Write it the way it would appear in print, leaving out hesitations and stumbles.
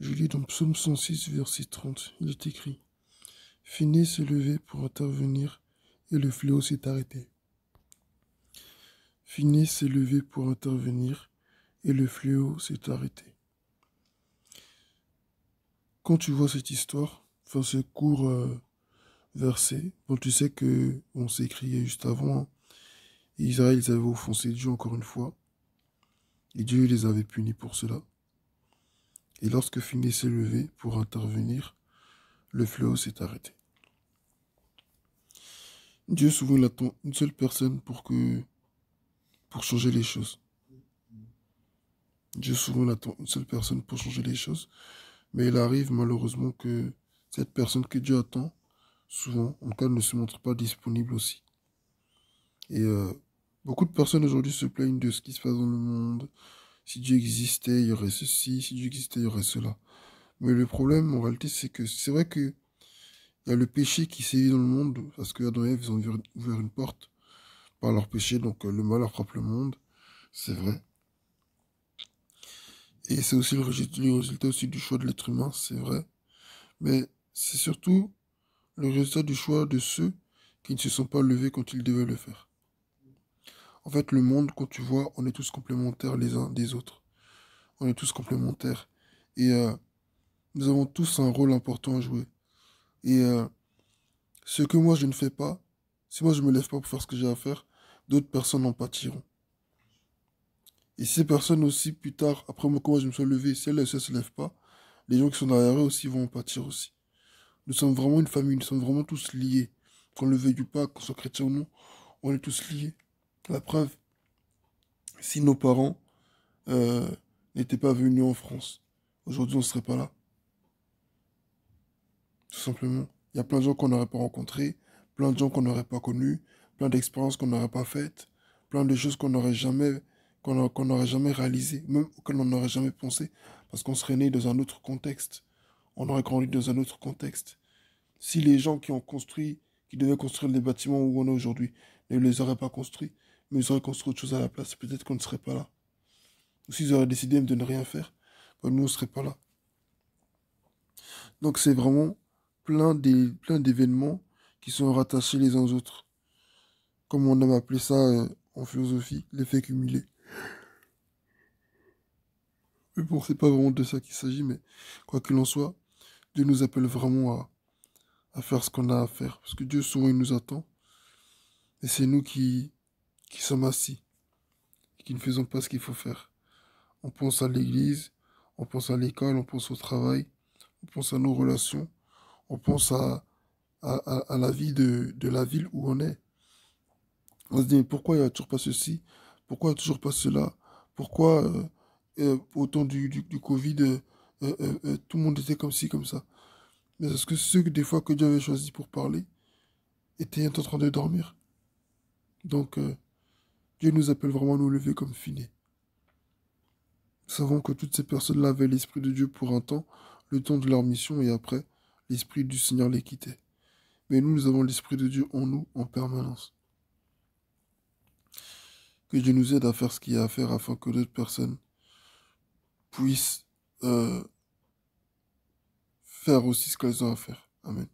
Je lis dans Psaume 106, verset 30. Il est écrit: Phinées s'est levé pour intervenir et le fléau s'est arrêté. Phinées s'est levé pour intervenir et le fléau s'est arrêté. Quand tu vois cette histoire, enfin ce court verset, bon, tu sais que on s'est écrit juste avant, hein, Israël, ils avaient offensé Dieu encore une fois, et Dieu les avait punis pour cela. Et lorsque Phinées s'est levé pour intervenir, le fléau s'est arrêté. Dieu souvent il attend une seule personne pour changer les choses. Dieu souvent il attend une seule personne pour changer les choses, mais il arrive malheureusement que cette personne que Dieu attend, souvent, en tout cas, ne se montre pas disponible aussi. Et beaucoup de personnes aujourd'hui se plaignent de ce qui se passe dans le monde. Si Dieu existait, il y aurait ceci. Si Dieu existait, il y aurait cela. Mais le problème, en réalité, c'est que c'est vrai que il y a le péché qui sévit dans le monde, parce que Adam et Ève, ils ont ouvert une porte par leur péché, donc le malheur frappe le monde, c'est vrai. Et c'est aussi le résultat aussi du choix de l'être humain, c'est vrai. Mais c'est surtout le résultat du choix de ceux qui ne se sont pas levés quand ils devaient le faire. En fait, le monde, quand tu vois, on est tous complémentaires les uns des autres. On est tous complémentaires. Et nous avons tous un rôle important à jouer. Et ce que moi je ne fais pas, si moi je me lève pas pour faire ce que j'ai à faire, d'autres personnes en pâtiront. Et ces personnes aussi, plus tard, après moi, quand moi je me suis levé, si elles ne se lèvent pas, les gens qui sont derrière eux aussi vont en pâtir aussi. Nous sommes vraiment une famille, nous sommes vraiment tous liés. Qu'on le veuille ou pas, qu'on soit chrétien ou non, on est tous liés. La preuve, si nos parents euh, n'étaient pas venus en France, aujourd'hui on ne serait pas là. Tout simplement. Il y a plein de gens qu'on n'aurait pas rencontrés, plein de gens qu'on n'aurait pas connus, plein d'expériences qu'on n'aurait pas faites, plein de choses qu'on n'aurait jamais réalisées, même auxquelles on n'aurait jamais pensé, parce qu'on serait né dans un autre contexte. On aurait grandi dans un autre contexte. Si les gens qui ont construit, qui devaient construire les bâtiments où on est aujourd'hui, ne les auraient pas construits, mais ils auraient construit autre chose à la place, peut-être qu'on ne serait pas là. Ou s'ils auraient décidé de ne rien faire, ben nous, on ne serait pas là. Donc c'est vraiment plein d'événements qui sont rattachés les uns aux autres. Comme on aime appeler ça en philosophie, l'effet cumulé. Mais bon, c'est pas vraiment de ça qu'il s'agit, mais quoi qu'il en soit, Dieu nous appelle vraiment à faire ce qu'on a à faire. Parce que Dieu, souvent, il nous attend. Et c'est nous qui sommes assis et qui ne faisons pas ce qu'il faut faire. On pense à l'église, on pense à l'école, on pense au travail, on pense à nos relations, on pense à la vie de la ville où on est. On se dit, mais pourquoi il n'y a toujours pas ceci? Pourquoi il n'y a toujours pas cela? Pourquoi, au temps du Covid, tout le monde était comme ci, comme ça? Mais est-ce que ceux que des fois que Dieu avait choisi pour parler étaient en train de dormir? Donc, Dieu nous appelle vraiment à nous lever comme finés. Nous savons que toutes ces personnes-là avaient l'Esprit de Dieu pour un temps, le temps de leur mission, et après, l'Esprit du Seigneur les quittait. Mais nous, nous avons l'Esprit de Dieu en nous en permanence. Que Dieu nous aide à faire ce qu'il y a à faire afin que d'autres personnes puissent faire aussi ce qu'elles ont à faire. Amen.